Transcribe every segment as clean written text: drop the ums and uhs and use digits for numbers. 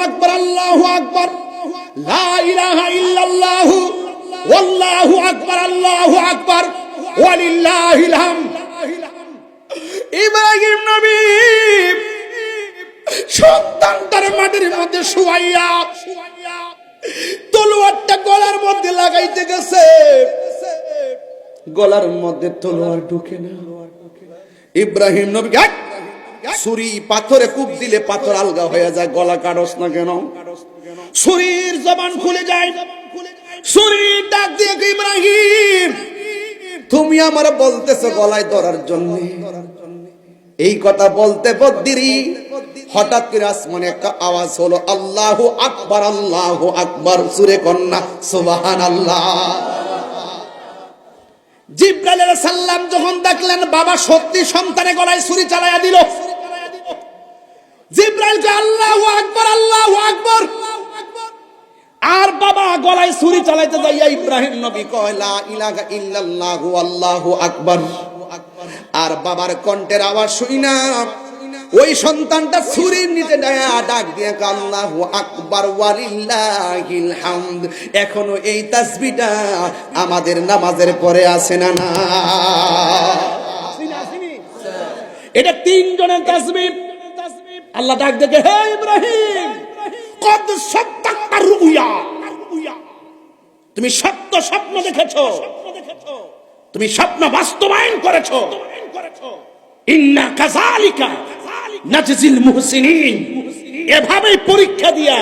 আকবার, আল্লাহু আকবার, লা ইলাহা ইল্লাল্লাহু, ওয়াল্লাহু আকবার, আল্লাহু আকবার, ওয়ালিল্লাহিল হামদ। ইব্রাহিম নবী সন্তানটার মাটির মধ্যে শুয়াইয়া তলোয়ারটা গলার মধ্যে লাগাইতে গেছে, গলার মধ্যে তলোয়ার ঢুকে না। ইব্রাহিম নবী ছুরি পাথরে কূপ দিলে পাথর আলগা হয়ে যায়, গলা কাটস না কেন? ছুরির জবান খুলে যায়। ছুরি ডাক দিয়ে ইব্রাহিম, তুমি আমার বলতেছো গলায় ধরার জন্য? এই কথা বলতে বদ্দিরি হঠাৎ করে আসমানে একটা আওয়াজ হলো, আল্লাহু আকবার, আল্লাহু আকবার। সুরে কন্যা সুবহানাল্লাহ। জিবরাইল আলাইহিস সালাম যখন দেখলেন বাবা সত্যি সন্তানের গলায় ছুরি চালায়া দিল, জিবরাইল কে আল্লাহু আকবার, আল্লাহু আকবার। আর বাবা গলায় ছুরি চালাইতে যাইয়া ইব্রাহিম নবী কয় লা ইলাহা ইল্লাল্লাহু আল্লাহু আকবার। আর বাবার কণ্ঠের আওয়াজ শুইনা ওই সন্তানটা ছুরির নিচে ডাক দিয়ে আল্লাহু আকবার ওয়ালিল্লাহিল হামদ। এখনো এই তাসবিহটা আমাদের নামাজের পরে আছে না? না, এটা তিনজনের তাসবিহ। আল্লাহ ডাক দেখে, হে ইব্রাহিম, কদ সাদ্দাক্তা রুয়া, তুমি সত্য স্বপ্ন দেখেছো, তুমি স্বপ্ন বাস্তবায়ন করেছো। ইন্না কাযালিকা নাজজিল মুহসিনিন, এভাবেই পরীক্ষা দিয়া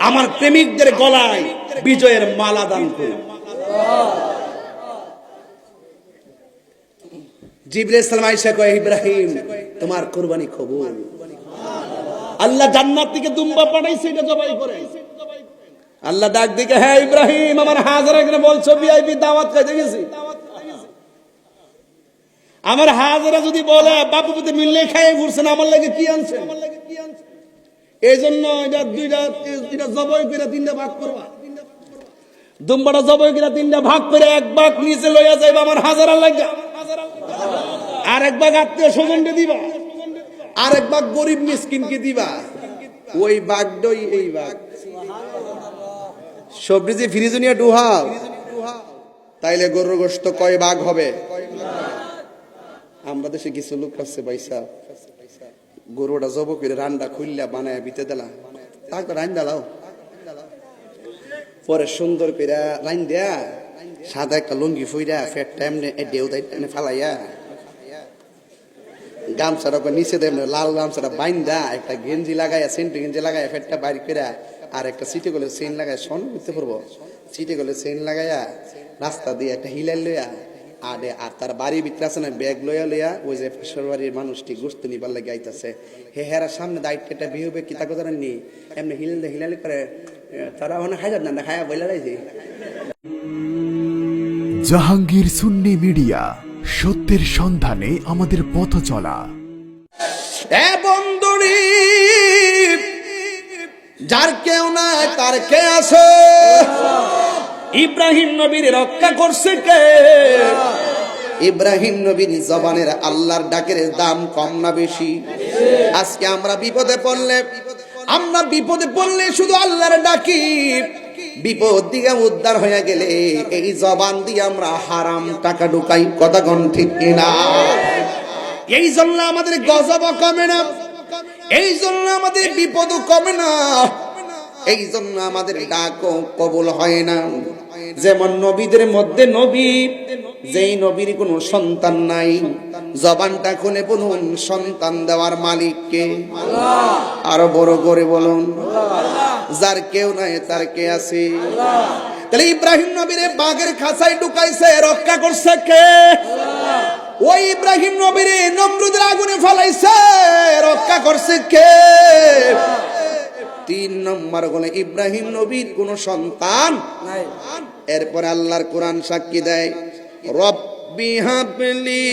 আমার প্রেমিকদের গলায় বিজয়ের মালা দান করো। জিবরাইল সালাম আয়েশা কয়, ইব্রাহিম তোমার কুরবানি কবুল। আল্লাহ জান্নাত থেকে দুম্বা পাঠাইছে এটা জবাই করে। আল্লাহ ডাক দিকে, হ্যাঁ ইব্রাহিম, আমার হাজারা করে বলছো ভিআইপি দাওয়াত খাইতে গেছি। আমার হাজারা যদি বলে বাপু পুতে মিললে খাই ঘুরছেন, আমার লাগে কি আনছে? এই জন্য এটা দুইটা জবাই করে তিনটা ভাগ করবা। দুম্বাটা জবাই করে তিনটা ভাগ করে এক ভাগ নিচে লইয়া যাইবা আমার হাজারা লাগা, আর এক ভাগ আত্মীয় স্বজনকে দিবা, আর এক ভাগ গরিব মিসকিনকে দিবা। ওই ভাগটাই এই ভাগ। সবজি ফ্রিজে নিয়ে ডুহাও, তাইলে গরুর গোশত কয় ভাগ হবে? আমরা দেশে কিছু লোক আছে পয়সা, গরুটা জব করে রান্না খুললা বানায় বিতে দিলা, তাকে রান দাও, পরে সুন্দর করে রান দেয়া সাদা একটা লুঙ্গি ফুইরা ফেটটা এমনি ডেউ এমনি ফালাইয়া গামছাটা নিচে দেয় লাল গামছাটা বাইন্দা একটা গেঞ্জি লাগাইয়া সেন্টু গেঞ্জি লাগাইয়া ফেটটা বাইর করে আর একটা সিটে গলে চেন লাগাই সন করতে পারবো, সিটে গলে চেন লাগাইয়া রাস্তা দিয়ে একটা হিলাই লইয়া আডে, আর তার বাড়ির ভিতরে আছে না ব্যাগ লইয়া লইয়া ওই যে পাশের বাড়ির মানুষটি গোস্ত নিবার লাগে আইতাছে, হে হেরার সামনে দায়িত্বটা বিয়ে হবে কি তাকে জানেননি, এমনি হিলালি করে তারা ওখানে খাই যান না খায়া বইলা রাইছে। জাহাঙ্গীর সুন্নি মিডিয়া, সত্যের সন্ধানে আমাদের পথ চলা। এ বন্ধুরি, যার কেউ নাই তার কে আছে? ইব্রাহিম নবীর রক্ষা করছে কে? ইব্রাহিম নবীর জবানের আল্লাহর ডাকের দাম কম না বেশি? আজকে আমরা বিপদে পড়লে শুধু আল্লাহর ডাকি, বিপদ দিয়ে উদ্ধার হয়ে গেলে এই জবান দিয়ে আমরা হারাম টাকা ঢুকাই। কথা কোন ঠিক কিনা? এই জন্য আমাদের গজব কমে না, এই জন্য আমাদের বিপদ কমে না, এই জন্য আমাদের ডাকও কবুল হয় না। যেমন নবীদের মধ্যে নবী, যেই নবীর কোনো সন্তান নাই, জবানটা খুলে বলুন সন্তান দেওয়ার মালিক কে? আরো বড় করে বলুন, যার কেউ নাই তার কে আছে? তাহলে ইব্রাহিম নবীর বাঘের খাঁচায় ঢুকাইছে, রক্ষা করছে কে? ওই ইব্রাহিম নবীর নমরুদের আগুনে ফেলাইছে, রক্ষা করছে কে? 3 নম্বর হলো ইব্রাহিম নবীর কোন সন্তান নাই। এরপরে আল্লাহর কোরআন সাক্ষী দেয়, রব্বি হাবলি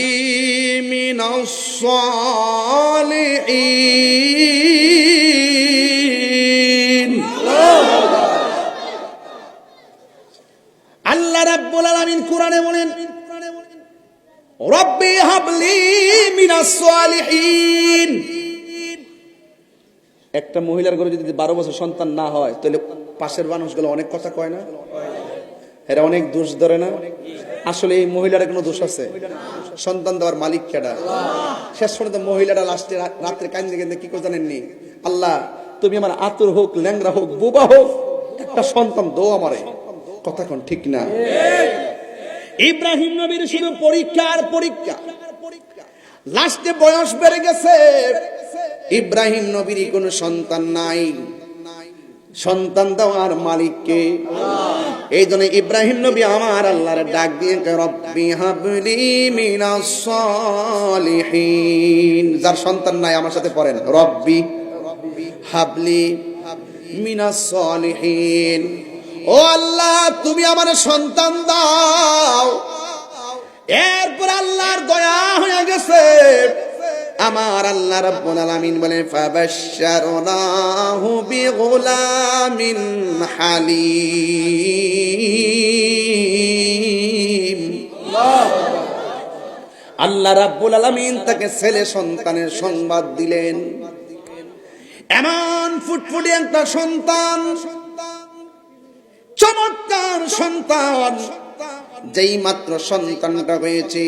মিনাস সালিহিন। আল্লাহ রাব্বুল আলামিন কোরআনে বলেন, রব্বি হাবলি মিনাস সালিহিন, একটা মহিলার ঘরে যদি 12 বছর সন্তান না হয় তাহলে পাশের মানুষগুলো অনেক কথা কয় না, এরা অনেক দোষ ধরে না? আসলে এই মহিলার কোনো দোষ আছে? সন্তান দেওয়ার মালিক কেডা? শেষ পর্যন্ত মহিলারা লাস্টে রাত্রে কান্দে কান্দে কি করে জানেননি? আল্লাহ তুমি আমার আতুর হোক, ল্যাংরা হোক, বোবা হোক, একটা সন্তান দাও আমারে। কথা কোন ঠিক না? ইব্রাহিম নবীর শুধু পরীক্ষা আর পরীক্ষা, লাস্টে বয়স বেড়ে গেছে, ইব্রাহিম নবীর কোনো সন্তান নাই। সন্তান দেওয়ার মালিককে, এই জন্য ইব্রাহিম নবী আমার আল্লাহর ডাক দিয়ে রব্বি হাবলি মিনাস সালিহিন। যার সন্তান নাই আমার সাথে পড়েন, রব্বি হাবলি মিনাস সালিহিন। ও আল্লাহ তুমি আমার সন্তান দাও। এরপর আল্লাহর দয়া হয়ে গেছে, আমার আল্লাহ রাব্বুল আলামিন বলেন ফাবাশশারনাহু বিগুলামিন হালিম। আল্লাহ রাব্বুল আলামিন তাকে ছেলে সন্তানের সংবাদ দিলেন। এমন ফুটফুটে একটা সন্তান, চমৎকার সন্তান। যেই মাত্র সন্তানটা হয়েছে,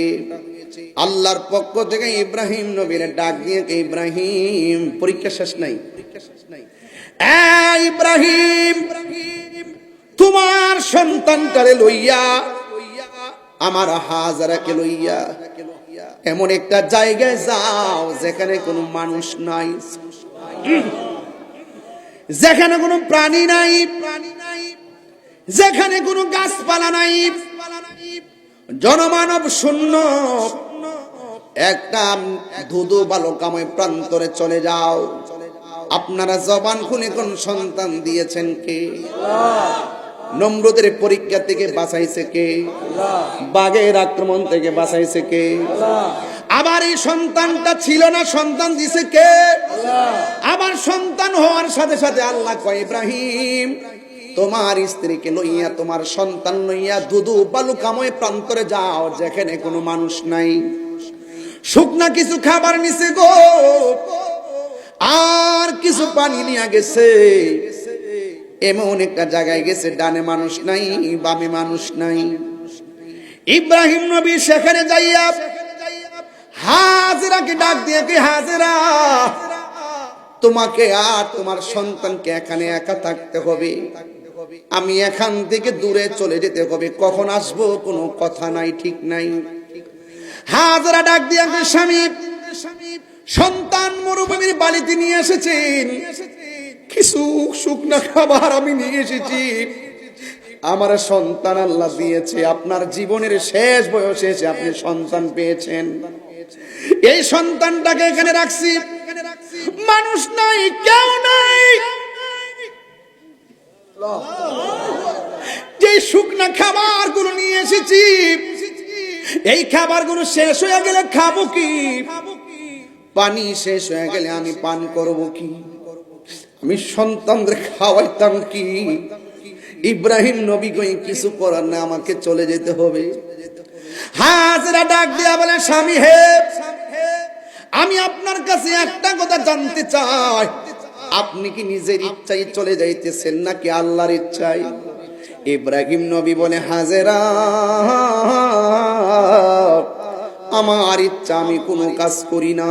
আল্লাহর পক্ষ থেকে ইব্রাহিম নবীর ডাক দিয়ে, ইব্রাহিম পরীক্ষা শেষ নাই, ইব্রাহিম তোমার সন্তানটারে লইয়া, আমার হাজারাকে লইয়া এমন একটা জায়গায় যাও যেখানে কোনো মানুষ নাই, যেখানে কোনো প্রাণী নাই, যেখানে কোনো গাছপালা নাই, জনমানব শূন্য একটা ধুধু বালকাময় প্রান্তরে চলে যাও। আপনারা জবান খুলে কোন সন্তান দিয়েছেন কে? নমরুদের পরীক্ষা থেকে বাঁচাইছে কে? বাঘের আক্রমণ থেকে বাঁচাইছে কে? আবার এই সন্তানটা ছিল না, সন্তান দিছে কে? আবার সন্তান হওয়ার সাথে সাথে আল্লাহ কয় ইব্রাহিম তোমার স্ত্রীকে লইয়া, তোমার সন্তান লইয়া দুধু বালুকাময় প্রান্তরে যাও যেখানে কোনো মানুষ নাই। শুকনা কিছু খাবার নিছে গো, আর কিছু পানি নিয়ে গেছে। এমন একটা জায়গায় গেছে, ডানে মানুষ নাই, বামে মানুষ নাই। ইব্রাহিম নবী সেখানে যাইয়া হাজেরাকে ডাক দিয়ে, কি হাজেরা তোমাকে আর তোমার সন্তানকে এখানে একা থাকতে হবে, আমি এখান থেকে দূরে চলে যেতে হবে, কখন আসবো কোনো কথা নাই, ঠিক নাই। হাজেরা ডাক দিয়ে, স্বামী সন্তান মরুভূমির বালিতে নিয়ে এসেছেন, কিছু শুকনা খাবার আমি নিয়ে এসেছি, আমার সন্তান আল্লাহ দিয়েছে, আপনার জীবনের শেষ বয়সে এসে আপনি সন্তান পেয়েছেন, এই সন্তানটাকে এখানে রাখছি, মানুষ নাই, কেউ নাই। যে শুকনা খাবার গুলো নিয়ে এসেছি, এই খাবার গুলো শেষ হয়ে গেলে খাবো কি? পানি শেষ হয়ে গেলে আমি পান করব কি? আমি সন্তানদের খাওয়াইতাম কি? ইব্রাহিম নবী কই কিছু করার না, আমাকে চলে যেতে হবে। হাজেরা ডাক দিয়া বলে, স্বামী হে, আমি আপনার কাছে একটা কথা জানতে চাই, আপনি কি নিজের ইচ্ছায় চলে যাইতেছেন নাকি আল্লাহর ইচ্ছায়? ইব্রাহিম নবী বলে, হাজেরা আমার ইচ্ছা, আমি কোনো কাজ করি না,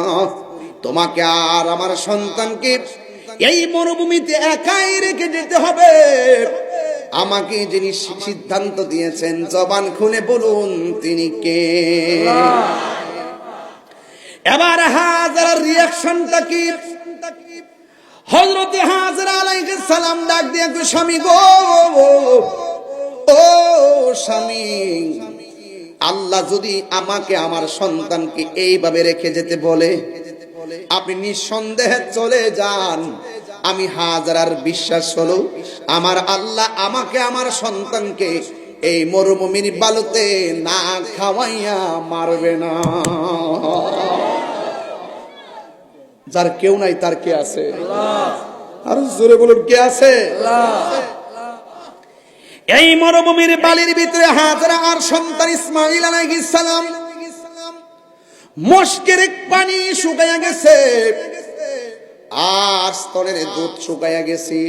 তোমাকে আর আমার সন্তানকে এই মরুভূমিতে একাই রেখে যেতে হবে। আমাকে যিনি সিদ্ধান্ত দিয়েছেন, জবান খুলে বলুন তিনি কে? এবার হাজেরার রিঅ্যাকশনটা কি? হযরত হাজেরা আলাইহিস সালাম ডাক দিয়ে, স্বামী গো, ও স্বামী, আল্লাহ যদি আমাকে আমার সন্তানকে এইভাবে রেখে যেতে বলে, আপনি নিঃসন্দেহে চলে যান। আমি হাজেরার বিশ্বাস হলো আমার আল্লাহ আমাকে আমার সন্তানকে এই মরুভূমির বালুতে না খাওয়াইয়া মারবে না। যার কেউ নাই তার কে আছে? আর জোরে বলুন, কে আছে? এই মরুভূমির বালির ভিতরে হাজেরা আর সন্তান ইসমাঈল আলাইহিস সালাম, মশকের পানি শুকায়া গেছে, আর স্তনের দুধ শুকাইয়া গেছে।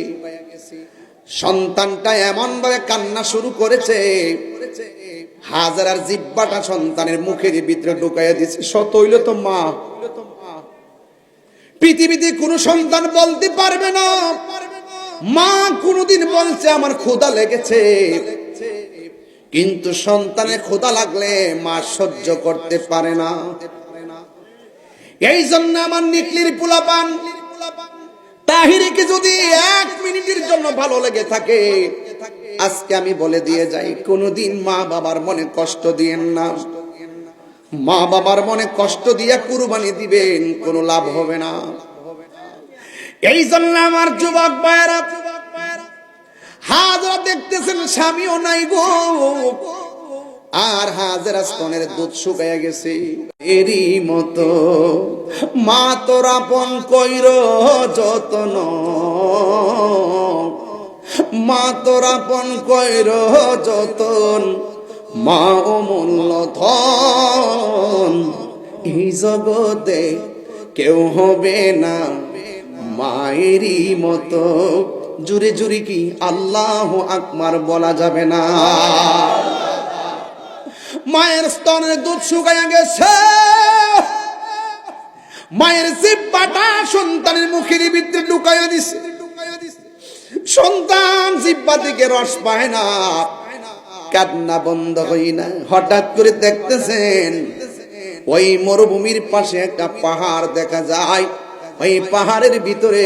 সন্তানটা এমন ভাবে কান্না শুরু করেছে, হাজারার জিব্বাটা সন্তানের মুখের ভিতরে ঢুকাইয়া দিছে। সত হইল তো মা, পৃথিবীতে কোনো সন্তান বলতে পারবে না মা কোনদিন বলছে আমার ক্ষুধা লেগেছে, কিন্তু সন্তানের ক্ষুধা লাগলে মা সহ্য করতে পারে না। এই জন্য আমার নিকলির পোলাপান তাহিরিকে যদি 1 মিনিটের জন্য ভালো লেগে থাকে, আজকে আমি বলে দিয়ে যাই, কোনদিন মা বাবার মনে কষ্ট দিয়েন না। মা বাবার মনে কষ্ট দিয়ে কুরবানি দিবেন, কোনো লাভ হবে না। এই জন্য আমার যুবক ভাইয়েরা, হাজারা দেখতেছেন স্বামীও নাই গো, আর হাজারা স্তনের দুধ শুকাইয়া গেছে। এরই মতো মা তোর আপন কইর যতন, মা তোর আপন কইর যতন, মা অমূল্য ধন, এই জগতে কেউ হবে না মায়েরই মতো। জুরে জুরে কি আল্লাহু আকবার বলা যাবে না? মায়ের স্তনের দুধ শুকাইয়া গেছে, মায়ের জিহ্বাটা সন্তানের মুখের ভিতরে ঢুকাইয়া দিছে। সন্তান জিহ্বা থেকে রস পায় না, কান্না বন্ধ হই না। হঠাৎ করে দেখতেছেন ওই মরুভূমির পাশে একটা পাহাড় দেখা যায়, ওই পাহাড়ের ভিতরে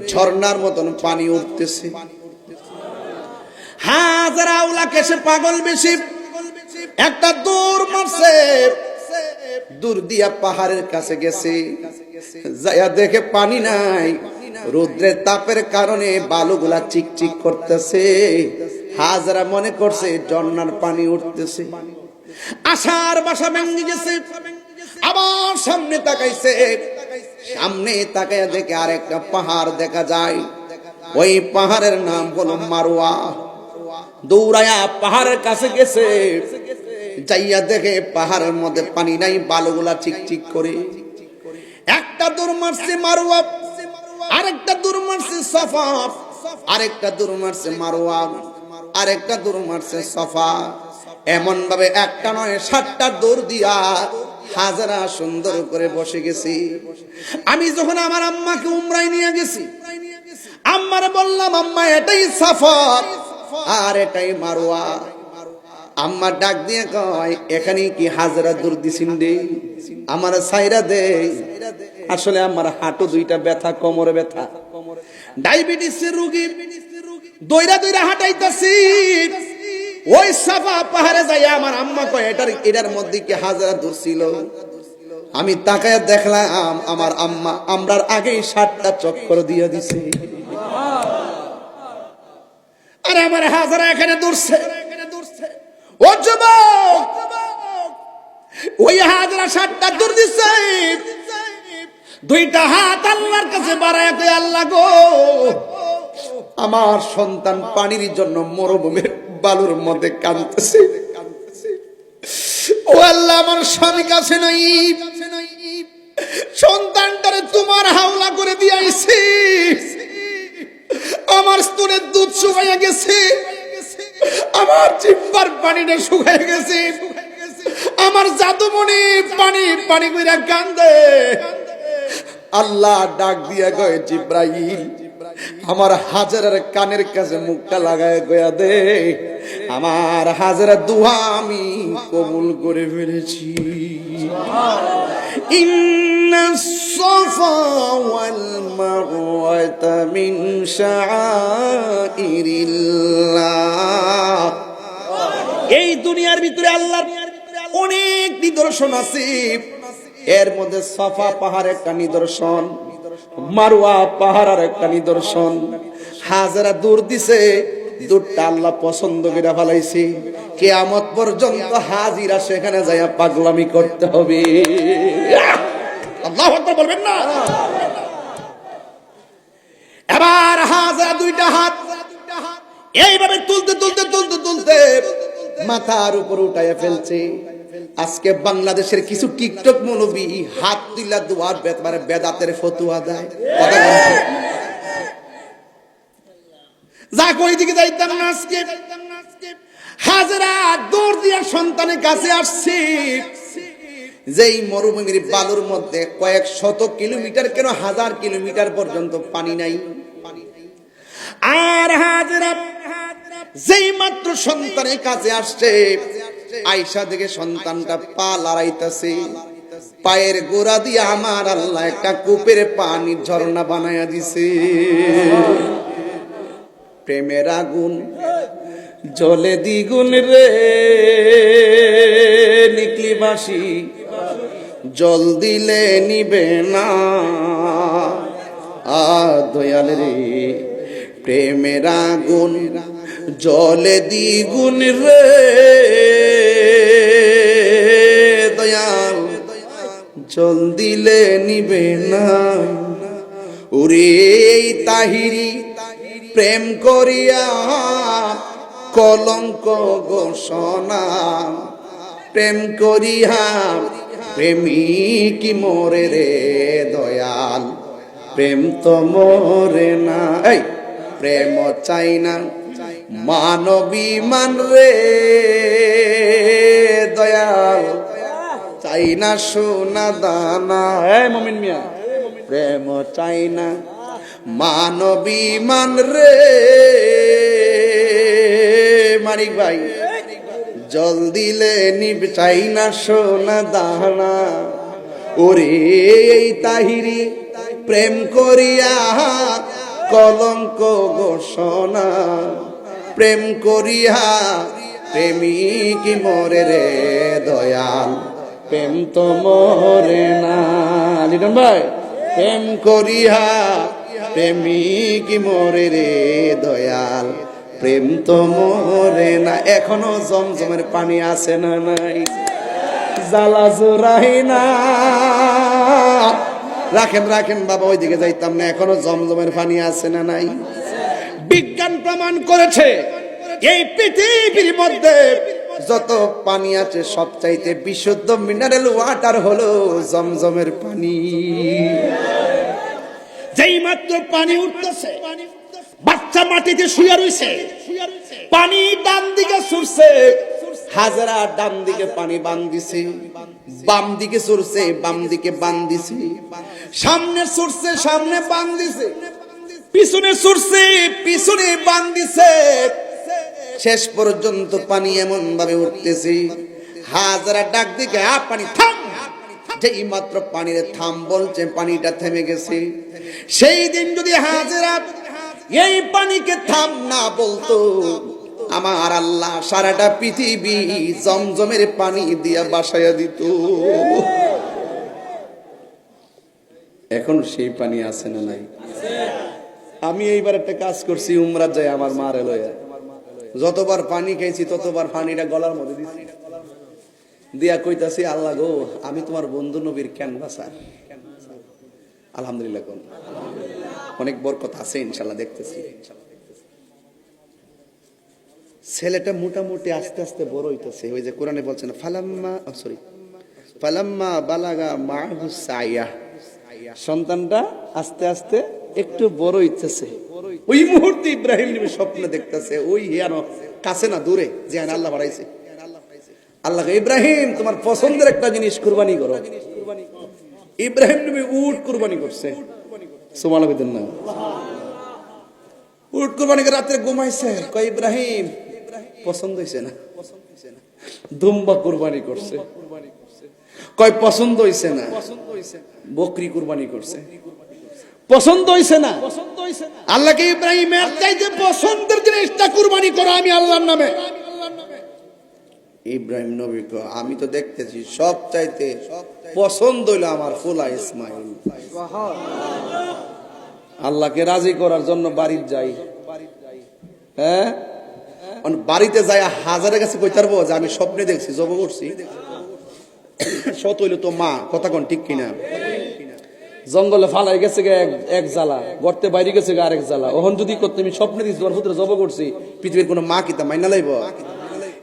ঝর্ণার মতন পানি উঠতেছে। হাজারা উলাকে সে পাগল বেশি একটা দৌড় মারছে, দূর দিয়া পাহাড়ের কাছে গেছে, যাইয়া দেখে পানি নাই, রৌদ্রের তাপের কারণে বালুগুলা চিকচিক করতেছে। হাজারা মনে করছে ঝর্ণার পানি উঠতেছে, আশার বাসা ভেঙে গেছে। আবার সামনে তাকাইছে, সামনে তাকাইয়া দেখে আরেকটা পাহাড় দেখা যায়, ওই পাহাড়ের নাম হলো মারওয়া। দৌড়ায়া পাহাড়ের কাছে গেছে, যাইয়া দেখে পাহাড়ের মধ্যে পানি নাই, বালুগুলা চিকচিক করে। একটা দৌড় মারছে মারওয়া, আরেকটা দৌড় মারছে সফা, আরেকটা দৌড় মারছে মারওয়া, আরেকটা দৌড় মারছে সফা। এমন ভাবে একটা নয় 7টা দৌড় দিয়া হাজারা সুন্দর করে বসে গেছি। আমি যখন আমার আম্মাকে উমরায় নিয়ে গেছি, আম্মারে বললাম আম্মা এটাই সাফা আর এটাই মারওয়া। আম্মা ডাক দিয়ে কয় এখানে কি হাজারা দূর দিছিন রে, আমার সাইরা দে। আসলে আমার হাঁটু দুইটা ব্যথা, কোমরে ব্যথা, ডায়াবেটিসের রোগী, দইরা দইরা হাঁটাইতাছি। ওই সাফা পাহাড়ে যাই আমার আম্মা কয় এটার মধ্যে কি হাজারা দূর ছিল। আমি তাকায় দেখলাম আমার আম্মা আমরার আগেই 7টা চক্কর দিয়ে দিছে। আরে আমার হাজারা এখানে দূরছে। ও যুবক, ওই হাজারা 7টা দূর দিছে। 2টা হাত আল্লাহর কাছে বাড়ায় কই আল্লাহ গো, আমার সন্তান পানির জন্য মরুভূমির বালুর মধ্যে কাঁদতেছে। ও আল্লাহ, আমার স্বামী কাছে নাই, সন্তানটারে তোমার হাওলা করে দিয়ে আইছি। আমার স্তনের দুধ শুকাইয়া গেছে, আমার জিহ্বার পানিটা শুকাইয়া গেছে, আমার জাদুমণি পানি পানি কইরা কান্দে। আল্লাহ ডাক দিয়া কয় জিব্রাইল, আমার হাজারের কানের কাছে মুখটা লাগায় গয়া দে, আমার হাজারের দোয়া আমি কবুল করে ফেলেছি। ইন্নাস সাফা ওয়াল মারওয়াতা মিন শাআইরিল্লাহ। এই দুনিয়ার ভিতরে আল্লাহর অনেক নিদর্শন আছে, এর মধ্যে সাফা পাহাড় একটা নিদর্শন, মারওয়া পাহাড় আর একটা নিদর্শন। হাজারা দূর দিছে, দূরটা আল্লাহ পছন্দ করে ফেলাইছে। কিয়ামত পর্যন্ত হাজিরা সেখানে যাইয়া পাগলামি করতে হবে। আল্লাহু আকবার বলবেন না? এবার হাজারা 2টা হাত এইভাবে তুলতে তুলতে তুলতে তুলতে মাথার উপর উঠাইয়া ফেলছে। আজকে বাংলাদেশের কিছু টিকটক মৌলবী হাত তুলা দুয়ার বেদাতের ফতুয়া দেয়। কথা বলছে যা কই দিকে যাইতাম না। আজকে হাজারা দৌড় দিয়া সন্তানের কাছে আসছে, যেই মরুভূমির বালুর মধ্যে কয়েক শত কিলোমিটার কেন হাজার কিলোমিটার পর্যন্ত পানি নাই। আর হাজারা যেই মাত্র সন্তানের কাছে আসছে, আয়সা দেখে সন্তানটা পা লড়াইতেছে, পায়ের গোড়া দিয়ে আমার আল্লাহ একটা কূপের পানির ঝর্ণা বানায়া দিছে। প্রেমের আগুন জলে দ্বিগুণ রে নিকলি বাসি, জল দিলে নিবে না দয়াল রে। প্রেমের আগুন জলে দ্বিগুণ রে দয়াল, জল দিলে নিবে না। ওরে তাহিরি প্রেম করিয়া কলঙ্ক ঘোষণা, প্রেম করিয়া প্রেমিক মরে রে দয়াল, প্রেম তো মরে না। এই প্রেম চাই না মানবী মান রে দয়াল, চাই না সোনা দানা। এই মুমিন মিয়া, প্রেম চাই না মানবী মান রে মানিক ভাই, জল দিলে নিব চাই না সোনা দানা। ওরে এই তাহিরি প্রেম করিয়া কলঙ্ক ঘোষণা, প্রেম করিয়া প্রেমিক মরে রে দয়াল, প্রেম তো মরে না। লিটন ভাই, প্রেম করিয়া প্রেমিক মরে রে দয়াল, প্রেম তো মরে না। এখনো জমজমের পানি আছে না নাই? জ্বালা জোরাই না। রাখেন রাখেন বাবা, ওইদিকে যাইতাম না। এখনো জমজমের পানি আছে না নাই? বিজ্ঞান প্রমাণ করেছে এই পৃথিবীর মধ্যে যত পানি আছে সবচাইতে বিশুদ্ধ মিনারেল ওয়াটার হলো জমজমের পানি। যেই মাত্র পানি উঠতেছে, বাচ্চা মাটিতে শুয়ে রইছে, পানি ডান দিকে ছুটছে, হাজারা ডান দিকে পানি বান দিছে, বাম দিকে ছুটছে, বাম দিকে বান দিছে, সামনে ছুটছে, সামনে বান দিছে, পিছনে ছুটছে, পিছনে বান দিছে। শেষ পর্যন্ত পানি এমন ভাবে উঠতেছে, হাজারা ডাক দিকে পানি থাম। যেই মাত্র পানির থাম বলছে, পানিটা থেমে গেছে। সেই দিন যদি হাজারা এই পানিকে থাম না বলতো, আমার আল্লাহ সারাটা পৃথিবী জমজমের পানি দিয়া বাসায়া দিত। এখন সেই পানি আছে না নাই? আমি এইবার একটা কাজ করছি, উমরা যাই আমার মারে লইয়া, যতবার পানি খাইছি ততবার পানিটা গলার মধ্যে দিছি, দিয়া কইতাছি, আল্লাহ গো, আমি তোমার বন্ধু নবীর ক্যানভাসার। আলহামদুলিল্লাহ। কোন অনেক বরকত আছে ইনশাআল্লাহ, দেখতেছি। ছেলেটা মোটামুটি আস্তে আস্তে বড় হইতেছে। ওই যে কোরআনে বলছেন ফালাম্মা বালাগা মাহু সাইয়া, সন্তানটা আস্তে আস্তে একটু বড় হইতেছে। ওই মুহূর্তে ইব্রাহিম নবী স্বপ্নে দেখতেছে, ওই হিয়ানো কাছে না দূরে, যে আল্লাহ বাড়াইছে। আল্লাহ ইব্রাহিম, তোমার পছন্দের একটা জিনিস কুরবানি করো। ইব্রাহিম নবী উট কুরবানি করছে। সুবহানাল্লাহ না, উট কুরবানি করে রাতে ঘুমাইছে। কয় ইব্রাহিম পছন্দ হইছে না? দুম্বা কুরবানি করছে। কয় পছন্দ হইছে না? বকরি কুরবানি করছে। পছন্দ হইছে না? আল্লাহকে ইব্রাহিমের চাইতে পছন্দের জিনিসটা কুরবানি করো আমি আল্লাহর নামে। ইব্রাহিম নবী কয়, আমি তো দেখতেছি সব চাইতে পছন্দ হইলো আমার ফুলা ইসমাইল। আল্লাহকে রাজি করার জন্য বাড়িতে যাই, হ্যাঁ, বাড়িতে যাই হাজারের কাছে কই পারবো যে আমি স্বপ্নে দেখছি, জব করছি, সত হইলো তো মা। কথা কোন ঠিক কিনা? জঙ্গলে ফালাই গেছে এক জ্বালা, গর্তে বাইরে গেছে আরেক জ্বালা। ওহন যদি করতে আমি স্বপ্নে দিচ্ছি তোমার পুত্র জব করছি, পৃথিবীর কোন মা কিতা মাইনা লাইব?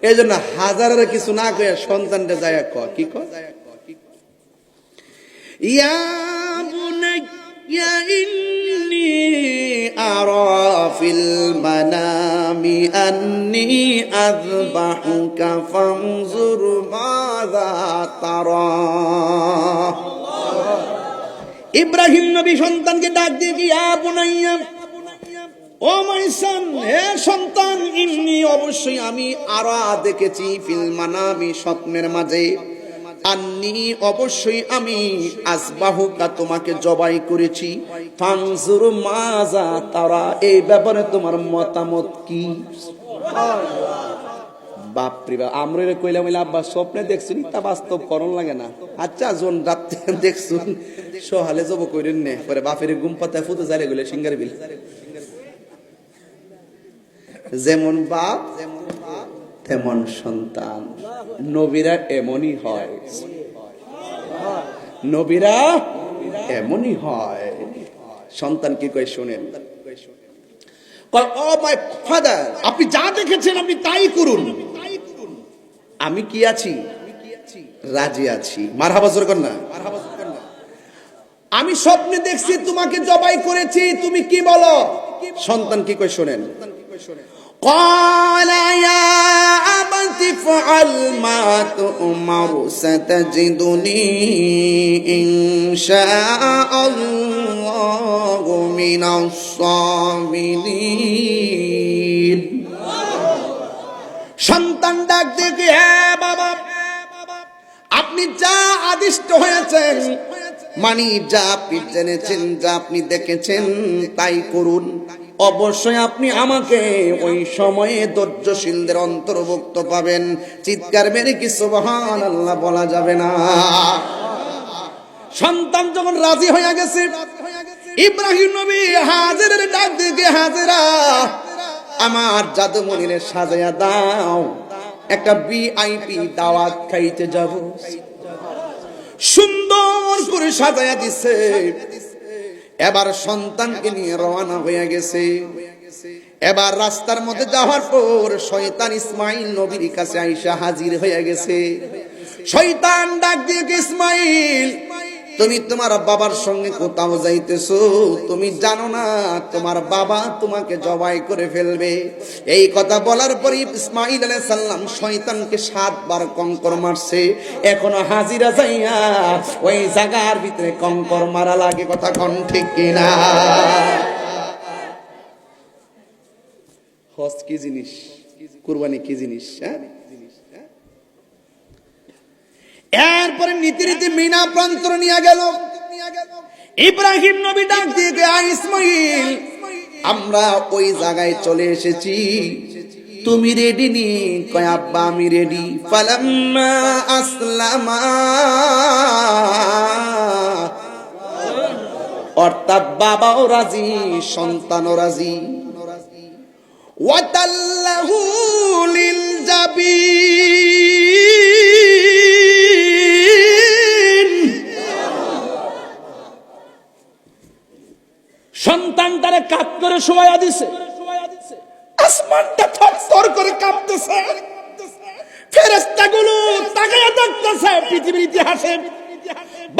এই জন্য হাজারের কিছু না কয়ে সন্তানটা যায় কি ক ইয়া বুনাইয়া ইন্নী আরা ফিল মানামি আন্নী আযবাহুকা ফানজুর মাযা তারা। ইব্রাহিম নবী সন্তানকে ডাক দিয়ে কি ইয়া বুনাইয়া, ও মাই সন, হে সন্তান, ইন্নী অবশ্যই আমি আরা দেখেছি, ফিল মানামি স্বপ্নের মাঝে, আন্নী অবশ্যই আমি আসবাহুকা তোমাকে জবাই করেছি, ফানজুর মাযা তারা, এই ব্যাপারে তোমার মতামত কি? বাপরে বাপ, আমরা কইলাম আব্বা স্বপ্নে দেখছুন, তা বাস্তব করণ লাগে না। আচ্ছা যোন রাত্রে দেখছুন সহালে যাব কইরেন নে, পরে বাপের ঘুম পাতা ফুতে জারে গেলে সিঙ্গার বিল। যেমন বাপ তেমন সন্তান, নবীরা এমনই হয়, নবীরা এমনই হয়। সন্তান কি কয় শোনেন, ও মাই ফাদার, আপনি যা দেখেছেন আপনি তাই করুন, আমি কি আছি, রাজি আছি। মারহাবা জোর কর না। আমি স্বপ্নে দেখছি তোমাকে জবাই করেছি, তুমি কি বলো? সন্তান কি কয় শোনেন, قال يا أبت افعل ما تؤمر ستجدني إن شاء الله من الصابرين। সন্তান ডাক দেখে, হ্যাঁ বাবা, আপনি যা আদিষ্ট হয়েছেন, মানে যা আপনি জেনেছেন, যা আপনি দেখেছেন তাই করুন। অবশ্যই আপনি আমাকে ওই সময়ে ধৈর্যশীলদের অন্তর্ভুক্ত পাবেন। চিৎকার মেরে কি সুবহানাল্লাহ বলা যাবে না? সন্তান যখন রাজি হয়ে গেছে, ইব্রাহিম নবী হাজেরের ডাক দিয়ে, হাজেরা আমার জাদুমণিরে সাজায়া দাও, একটা ভিআইপি দাওয়াত খাইতে যাব। সুন্দর করে সাজায়া দিছে। এবার সন্তানকে নিয়ে রওনা হয়ে গেছে। এবার রাস্তার মধ্যে যাওয়ার পর শয়তান ইসমাইল নবীর কাছে আইসা হাজির হয়ে গেছে। শয়তান ডাক দিয়ে, ইসমাইল, তুমি তোমার বাবার সঙ্গে কোথাও যাইতেছো, তুমি জানো না তোমার বাবা তোমাকে জবাই করে ফেলবে। এই কথা বলার পর ইসমাইল আলাইহিস সালাম শয়তানকে 7 বার কঙ্কর মারছে। এখনো হাজিরা যাইয়া ওই জায়গার ভিতরে কঙ্কর মারা লাগে। কথা কোন ঠিক কিনা? হজ কি জিনিস, কুরবানি কি জিনিস? এরপরে নীতি রীতি মিনা প্রান্তর নিয়ে গেল। ইব্রাহিম নবী ডাক দিয়ে, ইসমাইল, আমরা ওই জায়গায় চলে এসেছি, তুমি রেডি নি? কয় আব্বা আমি রেডি। ফালাম্মা আসলামা, অর্থাৎ বাবাও রাজি, সন্তানও রাজি। ওয়াতাল্লাহু লিল জাবিন, সন্তানটারে কাপ করে শোয়া দিছে। আসমানটা থরথর করে কাঁপতেছে, ফেরেশতাগুলো তাকায়া দেখতেছে। পৃথিবীর ইতিহাসে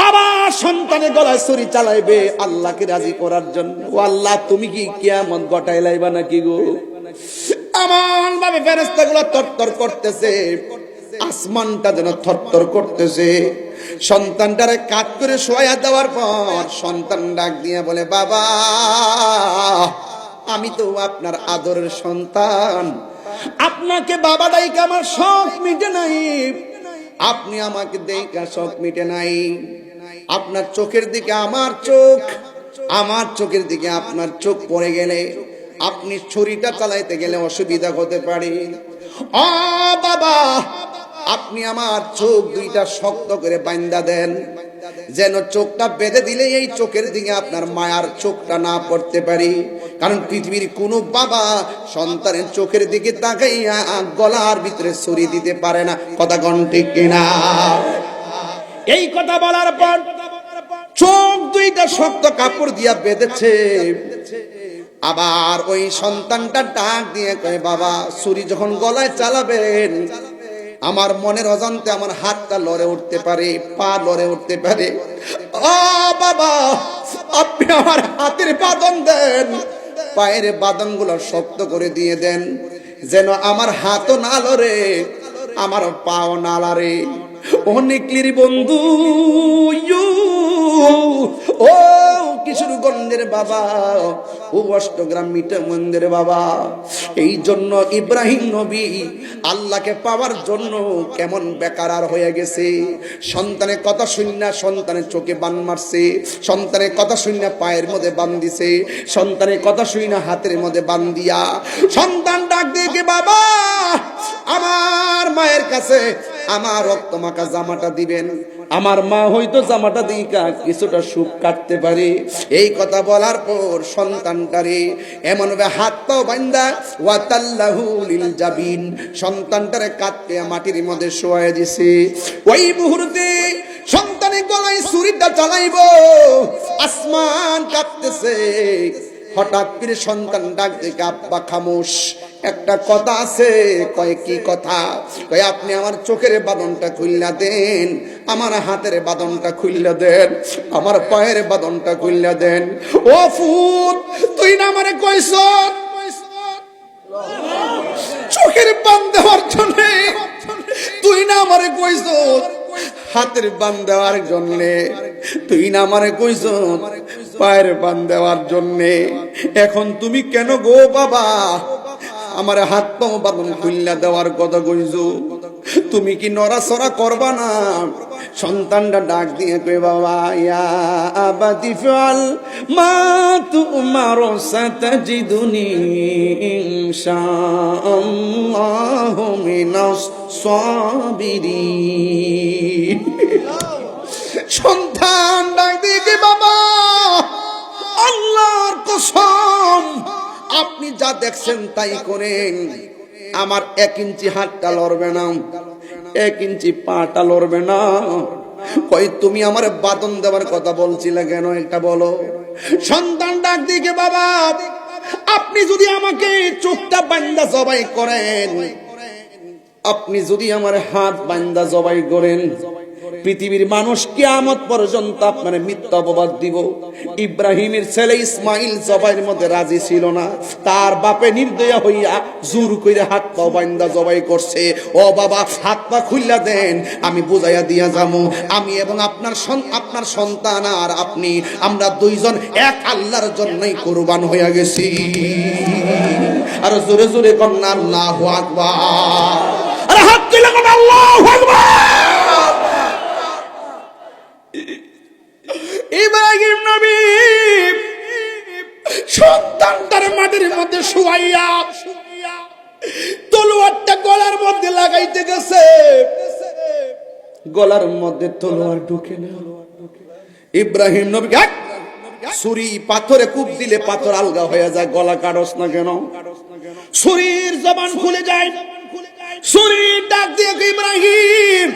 বাবা সন্তানের গলায় ছুরি চালাইবে আল্লাহকে রাজি করার জন্য। ও আল্লাহ, তুমি কি কিয়ামত ঘটাই লাইবা নাকি গো? এমন ভাবে ফেরেশতাগুলো থরথর করতেছে, আসমানটা যেন থরথর করতেছে। সন্তানটারে কাট করে শোয়া দেওয়ার পর সন্তান ডাক দিয়ে বলে, বাবা, আমি তো আপনার আদরের সন্তান, আপনাকে বাবা ডাইকা আমার শখ মিটে নাই, আপনি আমাকে দেখা শখ মিটে নাই। আপনার চোখের দিকে আমার চোখ, আমার চোখের দিকে আপনার চোখ পড়ে গেলে আপনি ছুরিটা চালাইতে গেলে অসুবিধা হতে পারে। ও বাবা, আপনি আমার চোখ দুইটা শক্ত করে বাঁধা দেন, যেন চোখটা বেঁধে দিলে এই চোখের দিকে আপনার মায়ার চোখটা না পড়তে পারি। কারণ পৃথিবীর কোনো বাবা সন্তানের চোখের দিকে তাকাইয়া গলার ভিতরে ছুরি দিতে পারে না। কথা কোন ঠিক কিনা? এই কথা বলার পর চোখ দুইটা শক্ত কাপড় দিয়া বেঁধেছে। আবার ওই সন্তানটা ডাক দিয়ে কয়, বাবা ছুরি যখন গলায় চালাবেন আমার মনের অজান্তে আমার হাতটা লড়ে উঠতে পারে, পা লড়ে উঠতে পারে। ও বাবা, আপনি আমার হাতের বাঁধন দেন, পায়ের বাঁধনগুলো শক্ত করে দিয়ে দেন, যেন আমার হাতও না লড়ে, আমার পাও না লড়ে। ও নিকলির বন্ধু, ও কিশোরগঞ্জের বাবা, ও অষ্টগ্রাম মিঠামন্দির বাবা, এই জন্য ইব্রাহিম নবী আল্লাহকে পাওয়ার জন্য কেমন বেকার হয়ে গেছে। সন্তানের কথা শুননা সন্তানের চোখে বান মারছে, সন্তানের কথা শুননা পায়ের মধ্যে বান দিছে, সন্তানের কথা শুননা হাতের মধ্যে বান দিয়া সন্তান ডাক দিয়ে, বাবা আমার মায়ের কাছে আমার রক্ত মাখা জামাটা দিবেন, আমার মা হয়তো জামাটা দিকা কিছুটা সুখ কাটতে পারে। এই কথা বলার পর সন্তানটারে এমন ভাবে হাত পাও বান্দা ওয়াতাল্লাহু লিল জাবিন, সন্তানটারে কাটতে মাটির মধ্যে শোয়ায় দিছে। ওই মুহূর্তে সন্তানের গলায় ছুরিটা চালাইবো, আসমান কাঁপতেছে। হঠাৎ করে সন্তান ডাক দেখে, আব্বা খামোশ, একটা কথা আছে। কয় কি কথা? কয় আপনি আমার চোখের বাঁধনটা খুললা দেন, আমার হাতের বাঁধনটা খুললা দেন, আমার পায়ের বাঁধনটা খুললা দেন। ও ফুট, তুই না আমারে কইছ চোখের বাঁধ দেওয়ার জন্য, তুই না আমারে কইছ হাতের বাঁধ দেওয়ার জন্য, তুই না আমারে কইছ পায়ের বাঁধ দেওয়ার জন্য। এখন তুমি কেন গো বাবা আমার হাত পাও বাঁধন খুললা দেওয়ার কথা কইছো? তুমি কি নড়াচড়া করবা না? সন্তানটা ডাক দিয়ে কই, বাবা ইয়া আবাতি ফাল মা তুমার সাতাজিদুনি ইনশাআল্লাহু মিনাস সাবিরিন। সন্তান ডাক দিয়ে, বাবা আল্লাহর কসম আপনি যা দেখছেন তাই করেন, আমার 1 ইঞ্চি হাতটা লড়বে না, 1 ইঞ্চি পাটা লড়বে না। কই তুমি আমার বাঁধন দেওয়ার কথা বলছিলে কেন, এটা বলো। সন্তান ডাক দিকে, বাবা আপনি যদি আমাকে চোখটা বান্দা জবাই করেন, আপনি যদি আমার হাত বান্দা জবাই করেন, পৃথিবীর মানুষ কিয়ামত পর্যন্ত আপনার মিথ্যা অপবাদ দিব। ইব্রাহিমের ছেলে ইসমাইল জবাইয়ের মধ্যে রাজি ছিল না, তার বাপে নির্দয়া হইয়া জোর কইরা হাত পা বান্দা জবাই করছে। ও বাবা হাত পা খুইলা দেন, আমি বুঝাইয়া দিয়া যাবো, আমি এবং আপনার সন্তান আর আপনি, আমরা দুইজন এক আল্লাহর জন্যই কুরবান হইয়া গেছি। আর জোরে জোরে কন্যা আল্লাহু আকবার, আর হাত তুলে কন্যা আল্লাহু আকবার। ইব্রাহিম নবী সন্তানটার মাটির মধ্যে শুয়াইয়া তলোয়ারটা গলার মধ্যে লাগাইতে গেছে, গলার মধ্যে তলোয়ার ঢুকে না। ইব্রাহিম নবী ছুরি পাথরে কূপ দিলে পাথর আলগা হয়ে যায়, গলা কাটস না কেন? ছুরির জবান খুলে যায়। ছুরির ডাক দিয়ে, ইব্রাহিম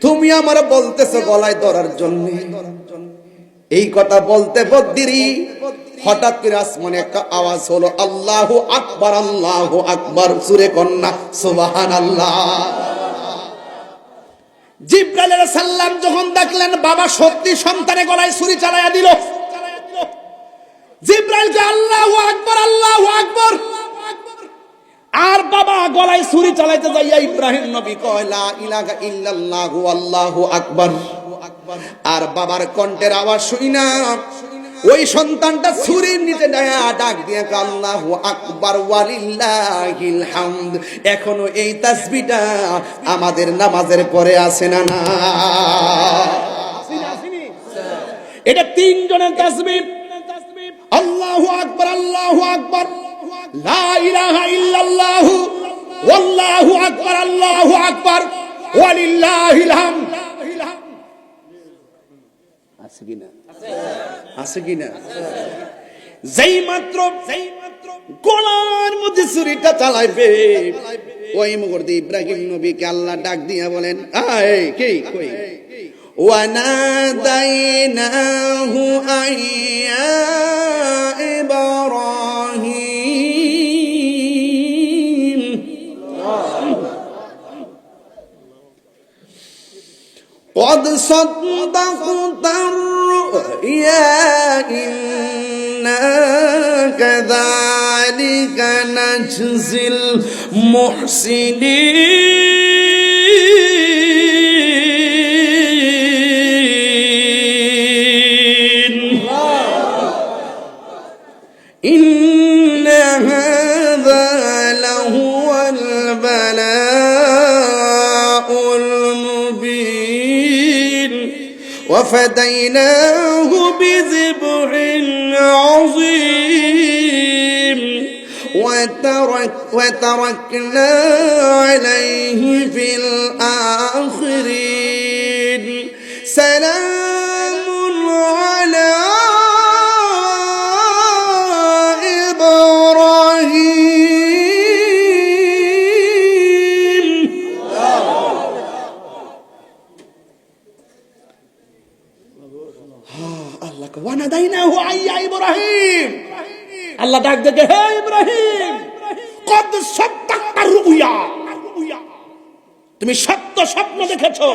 তুমি আমার বলতেছো গলায় ধরার জন্য, এই কথা বলতে বদ্দিরি হঠাৎ করে আসমানে একটা আওয়াজ হলো, আল্লাহু আকবার, আল্লাহু আকবার। সুরে কন্যা সুবহানাল্লাহ। জিবরাইল আলাইহিস সালাম যখন দেখলেন বাবা সত্যি সন্তানের গলায় ছুরি চালায়া দিল, জিবরাইল কে আল্লাহু আকবার, আল্লাহু আকবার। আর বাবা গলায় ছুরি চালাইতে যাইয়া ইব্রাহিম নবী কয় লা ইলাহা ইল্লাল্লাহু আল্লাহু আকবার। আর বাবার কণ্ঠের আওয়াজ শুনি না ওই সন্তানটা ছুরির নিচে ডাক দিয়ে আল্লাহু আকবার ওয়ালিল্লাহিল হামদ। এখনো এই তাসবিহটা আমাদের নামাজের পরে আছে না? না, এটা 3 জনের তাসবিহ। আল্লাহু আকবার, আল্লাহু আকবার, লা ইলাহা ইল্লাল্লাহু ওয়াল্লাহু আকবার, আল্লাহু আকবার ওয়ালিল্লাহিল হামদ। আছে কিনা? আছে কিনা? যেই মাত্র গলার মধ্যে ছুরিটা চালাইবে, ওই মুহূর্তে ইব্রাহিম নবীকে আল্লাহ ডাক দিয়া বলেন, আয় কে কই? ওয়ানাদাইনাহু আইয়া ইব্রাহিম قد صدقت الرؤيا إنا كذلك نجزي المحسنين إن هذا لهو البلاء المبين وفديناه بذبح عظيم وتركنا عليه في الآخرين سلام على إبراهيم الله وناديناه يا إبراهيم আল্লাহ ডাক দেখে হে ইব্রাহিম কদ সাদ্দাকতা রুয়া তুমি সত্য স্বপ্ন দেখেছো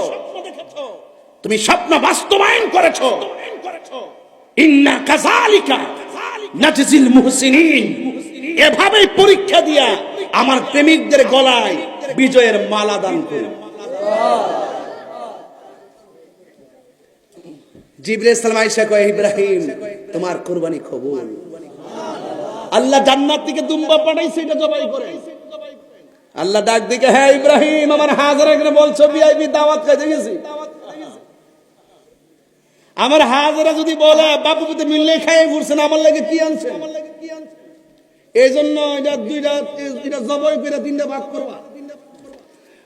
তুমি স্বপ্ন বাস্তবায়ন করেছো ইন্না কাযালিকা নাজজিল মুহসিনিন এভাবেই পরীক্ষা দিয়া আমার প্রেমিকদের গলায় বিজয়ের মালা দান করো জিবরাইল সালাম আয়েশা কয় ইব্রাহিম তোমার কুরবানি কবুল আল্লাহ জান্নাত থেকে দুম্বা পাঠাইছে এটা জবাই করে আল্লাহ ডাক দিকে হ্যাঁ ইব্রাহিম আমার হাজারা করে বলছো ভিআইপি দাওয়াত খাইতে গেছি আমার হাজারা যদি বলে বাপু পুতে মিললে খাই ফুরছেন আমার লাগে কি আনছে এই জন্য এটা দুইটা জবাই করে তিনটা ভাগ করবা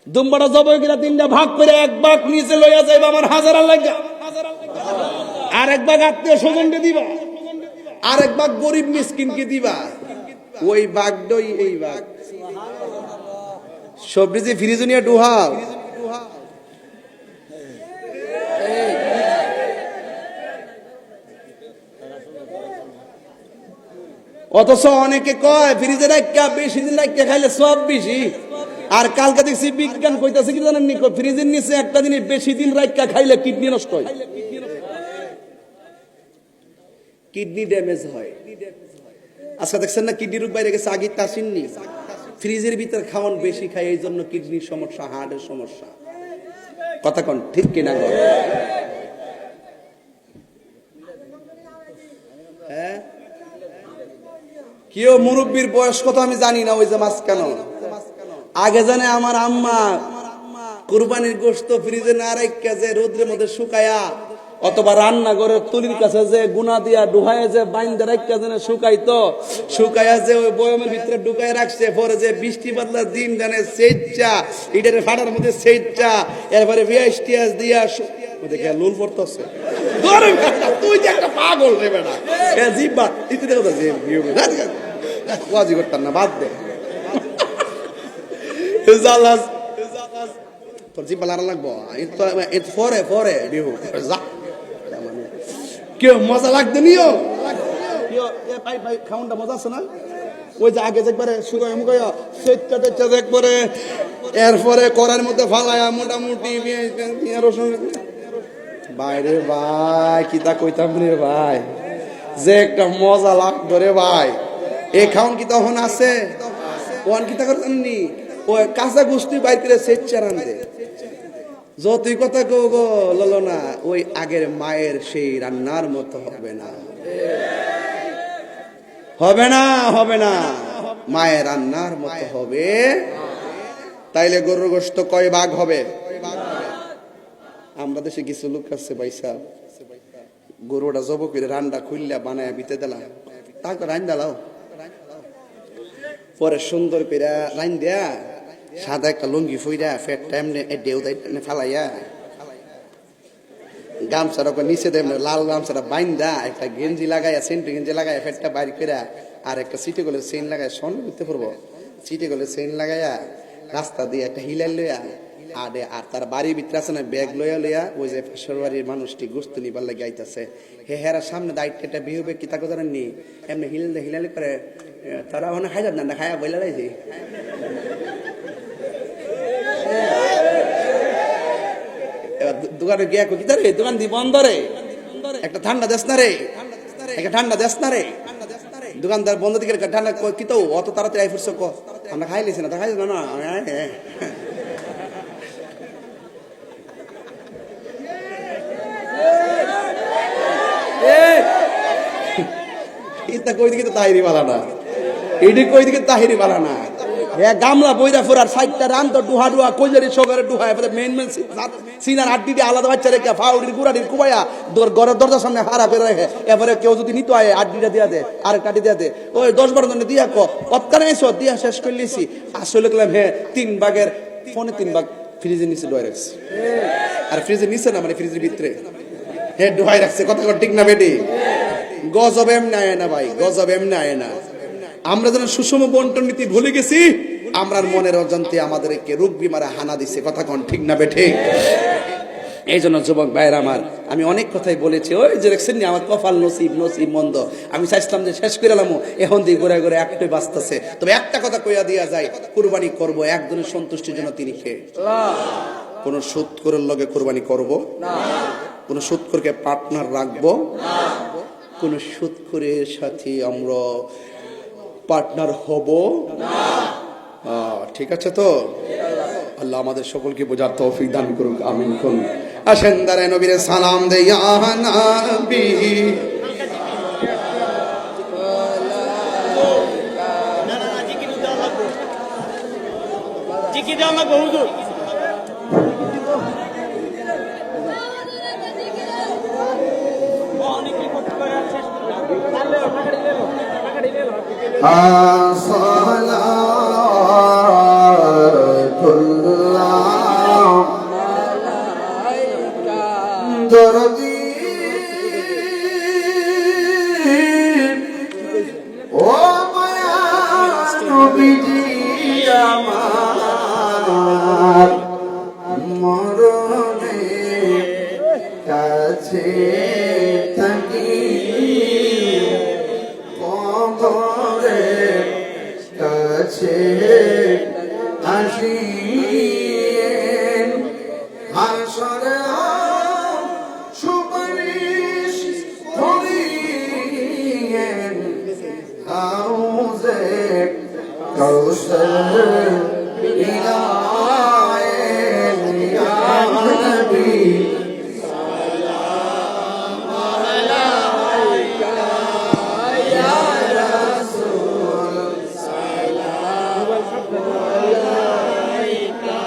দুম্বাটা জবাই করে তিনটা ভাগ করে এক ভাগ নিচে লইয়া যাইবা আমার হাজারা লাগা আর এক ভাগ আত্মীয় স্বজনকে দিবা আর এক ভাগ গরিব মিসকিনকে দিবা ওই ভাগটাই এই ভাগ সবজি ফ্রিজ নিয়ে ডুহাও অথচ অনেকে কয় ফ্রিজে রাখা বেশি দিন রাখা খাইলে সব বেশি আর কালকে দেখছি বিজ্ঞান কইতাছে কি জানেন নি ফ্রিজের নিচে একটা দিন বেশি দিন রাখা খাইলে কিডনি নষ্ট হয় কিডনি ড্যামেজ হয় আজকে দেখছেন না কিডনি রোগ বাইরে গেছে আগে তা আসেননি ফ্রিজের ভিতর খাওয়ান বেশি খায় এই জন্য কিডনির সমস্যা হার্টের সমস্যা কথা কোন ঠিক কিনা গো হ্যাঁ কেউ মুরব্বীর বয়স কত আমি জানি না ওই যে মাছ কেন আগে জানে আমার আম্মা কুরবানির গোশত ফ্রিজে না রাখা যে রোদ্রের মধ্যে শুকায়া অথবা রান্না করে তুলির কাছে যে গুনা দিয়া ডুহায় যে বাইন্দা রাখা যেন শুকাইতো শুকায়া যে ওই বয়মের ভিতরে ঢুকায় রাখছে পরে যে বৃষ্টি বাদলার দিন জানে সেইটা ইটারে ফাটার মধ্যে সেইটা এরপরে ভিআইটিএস দিয়া দেখে লোন পড়তেছে তুই যে একটা পাগল রে বেটা এ জিব্বা ইতি দেখো যে ওয়াজি করতাম না বাদ দে জালাস তোর জিব্বা লারা লাগবো এত পরে বিহু যা কেউ মজা লাগতে নিও ভাই ভাই খাওয়ানটা মজা আছে না ওই যে আগে একবারে শুকায় মুখায় সেটা টেচ্ছা একবারে এরপরে করার মধ্যে ফালায়া মোটামুটি রসুন বাইরে ভাই কি তা কইতাম রে ভাই যে একটা মজা লাগতো রে ভাই এ খাওন কি তখন আছে ওয়ান কি তা করতেননি ওই কাঁচা গুষ্টি বাইর করে সেচ্চা রান্ধে যতই কথা কো গো ললো না ওই আগের মায়ের সেই রান্নার মতো হবে না হবে না হবে না মায়ের রান্নার মতো হবে তাইলে গরুর গোশত কয় ভাগ হবে আমরা দেশে কিছু লোক আছে ভাই সাহেব গরুটা জব করে রান্না খুললা বানায় বিতে দিলাম তাকে রান্না লাও পরে সুন্দর করে রান দেয়া সাদা একটা লুঙ্গি ফুইরা ফেট টাইম ডেউ ফেলাইয়া গামছাটা নিচে দেয় লাল গামছাটা বাইন্দা একটা গেঞ্জি লাগাইয়া সেন্টু গেঞ্জি লাগাইয়া ফেটটা বাইর করে আর একটা সিটে গলে চেইন লাগাই সন করতে পারবো সিটে গলে চেইন লাগাইয়া রাস্তা দিয়ে একটা হিলাল লইয়া আর তার বাড়ির ভিতরে আছে না ব্যাগ লইয়া ওই যে পাশের বাড়ির মানুষটি গোস্ত নিবার লাগে আইতাছে হেরার সামনে দায়িত্বটা বিহবে কি তাকে জানেননি এমনি হিলালি করে তারা ওখানে খাই যান না খায়া বইলা লাইছি দোকানে গিয়া কই কিতা রে দোকান দি বন্ধ রে, একটা ঠান্ডা দেস না রে, একটা ঠান্ডা দেস না রে। দোকানদার বন্ধ দিকে ঠান্ডা কই কিতো অত তাড়াতাড়ি আই ফুরছ ক, আমরা খাই লিছি না, তা খাইছ না না। ইতা কই দিকে তো তাহিরি বালা না, এইডি কই দিকে তাহিরি বালা না। হ্যাঁ গামলা বইরা ফোরার সাইডটা রান তো ডুহা ডুহা কইলারি সগরে ডুহা এবারে মেন মেন সিনার আড্ডি দিয়ে আলাদা বাচ্চা রেখে ফাউড়ির গুড়াড়ির কুবাইয়া ঘরের দরজার সামনে হারা করে রাখে। এবারে কেউ যদি নিতে হয় আড্ডিটা দিয়া দে, আর কাটি দিয়া দে, ওই 10-12 জনে দিয়া ক কতখানে এসো দিয়া শেষ করে লিছি। আসলে দেখলাম হ্যাঁ 3 ভাগের ফোনে 3 ভাগ ফ্রিজের নিচে ডুহাই রাখছে। আর ফ্রিজের নিচে না মানে ফ্রিজের ভিতরে হ্যাঁ ডুহাই রাখছে। কথা ঠিক না বেটি? গজব এমনি আয় না ভাই, গজব এমনি আয় না। আমরা যেন সুষম বন্টন নীতি ভুলে গেছি, আমরার মনের অজান্তে আমাদেরকে রোগ বিমারে হানা দিছে। কথা কোন ঠিক না বেঠে? এই জন্য যুবক ভাইয়ের আমার, আমি অনেক কথাই বলেছি, ওই যে দেখছেন নি আমার কপাল নসিব নসিব মন্দ। আমি চাইছিলাম যে শেষ করে এলাম, এখন দিয়ে ঘুরে ঘুরে একটাই বাঁচতেছে। তবে একটা কথা কইয়া দিয়া যায়, কুরবানি করব একজনের সন্তুষ্টির জন্য, তিনি কে? কোন সুদখোরের লগে কুরবানি করব না, কোন সুদখোরকে পার্টনার রাখবো না, কোন সুদখোরের সাথে আমরা পার্টনার হব না। ঠিক আছে তো? আল্লাহ আমাদের সকলকে বোঝার তৌফিক দান করুক, আমিন কোন। আসেন দাঁড়ায় নবীরে সালাম দে ইয়া নবী। জিকি দাও না হুজুর। দরদি ও মায়া নবীজি আমার, মরণে কাছে থাকি কবরে কাছে আসি হাসরে সুপারিশ করিয়েন হাউজে কাউসার ইলায়েন ইয়া নবী সালাম আলাইকা ইয়া রাসূল সালাম আলাইকা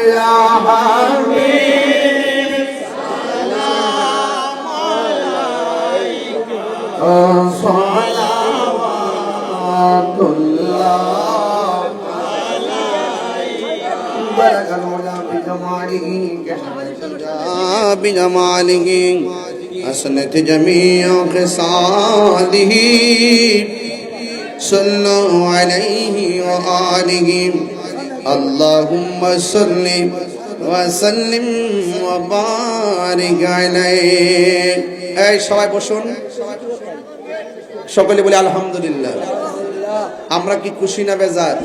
ইয়া হাবিব সালাম আলাইকা সালাওয়াতুল্লাহ আলাইকা বারাকাল মওলা বিজমালিহি বিজমালিহি حسنت جميع خصاله صلوا عليه وآله اللهم صل وسلم وبارك عليه। এই সবাই বসুন, সকলে বলি আলহামদুলিল্লাহ। আমরা কি খুশি না বেজার?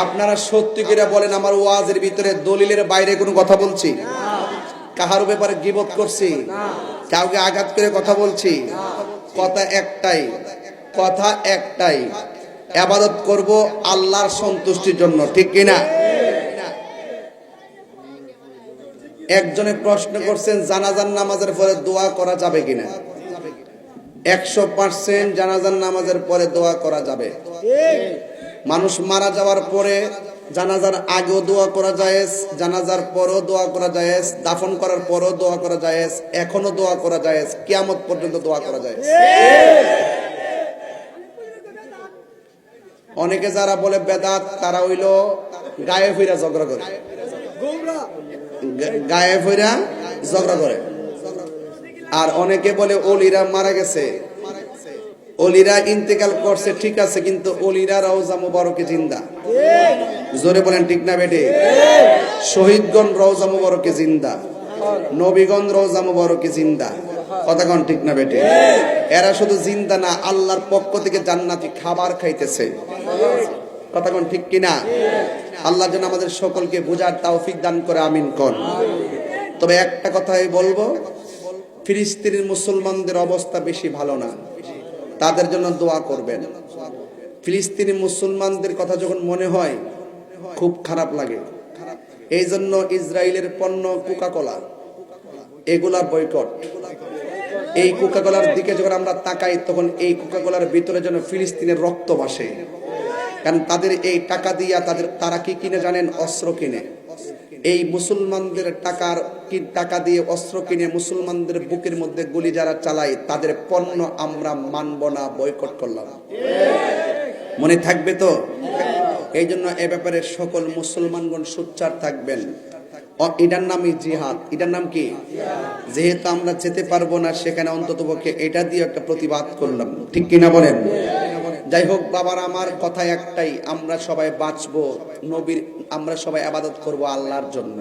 আপনারা সত্যি করে বলেন, আমার ওয়াজের ভিতরে দলিলের বাইরে কোনো কথা বলছি? কাহার ব্যাপারে গীবত করছি? কাউকে আঘাত করে কথা বলছি? কথা একটাই, কথা একটাই, ইবাদত করব আল্লাহর সন্তুষ্টির জন্য, ঠিক কিনা? একজনে প্রশ্ন করছেন জানাজার নামাজের পরে দোয়া করা যাবে কিনা? 100% জানাজার নামাজের পরে দোয়া করা যাবে। মানুষ মারা যাওয়ার পরে জানাজার আগেও দোয়া করা জায়েজ, জানাজার পরও দোয়া করা জায়েজ, দাফন করার পরও দোয়া করা জায়েজ, এখনো দোয়া করা জায়েজ, কিয়ামত পর্যন্ত দোয়া করা জায়েজ। অনেকে যারা বলে বেদাত, তারা হইল গায়ে ফিরা ঝগড়া করে, গায়ে ফিরা ঝগড়া করে। আর অনেকে বলে ওলিরা মারা গেছে, ওলিরা ইন্তেকাল করছে, ঠিক আছে, কিন্তু ওলিরা রওজা মুবারকে জিন্দা। জোরে বলেন ঠিক না বেটে? শহীদগণ রওজা মুবারকে জিন্দা, নবীগণ রওজা মুবারকে জিন্দা। কথা কোন ঠিক না বেটে? এরা শুধু জিন্দা না, আল্লাহর পক্ষ থেকে জান্নাতি খাবার খাইতেছে। কথা কোন ঠিক কিনা? আল্লাহ যেন আমাদের সকলকে বুঝার তৌফিক দান করে, আমিন কোন। তবে একটা কথাই বলবো, ফিলিস্তিনের মুসলমানদের অবস্থা বেশি ভালো না, তাদের জন্য দোয়া করবেন। ফিলিস্তিনি মুসলমানদের কথা যখন মনে হয় খুব খারাপ লাগে। এই জন্য ইসরায়েলের পণ্য কোকাকোলা এগুলা বয়কট। এই কোকাকোলার দিকে যখন আমরা তাকাই তখন এই কোকাকোলার ভিতরে যেন ফিলিস্তিনের রক্ত ভাসে। কারণ তাদের এই টাকা দিয়া তারা কি কিনে জানেন? অস্ত্র কিনে। এই মুসলমানদের টাকা দিয়ে অস্ত্র কিনে মুসলমানদের বুকের মধ্যে গুলি যারা চালায় তাদের পণ্য আমরা মানব না, বয়কট করলাম। মনে থাকবে তো? এই জন্য এ ব্যাপারে সকল মুসলমানগণ সোচ্চার থাকবেন। এটার নামই জিহাদ। এটার নাম কি? যেহেতু আমরা যেতে পারবো না সেখানে অন্ততপক্ষে এটা দিয়ে একটা প্রতিবাদ করলাম, ঠিক কিনা বলেন? যাই হোক বাবার, আমার কথা একটাই, আমরা সবাই বাঁচবো নবীর, আমরা সবাই ইবাদত করব আল্লাহর জন্য।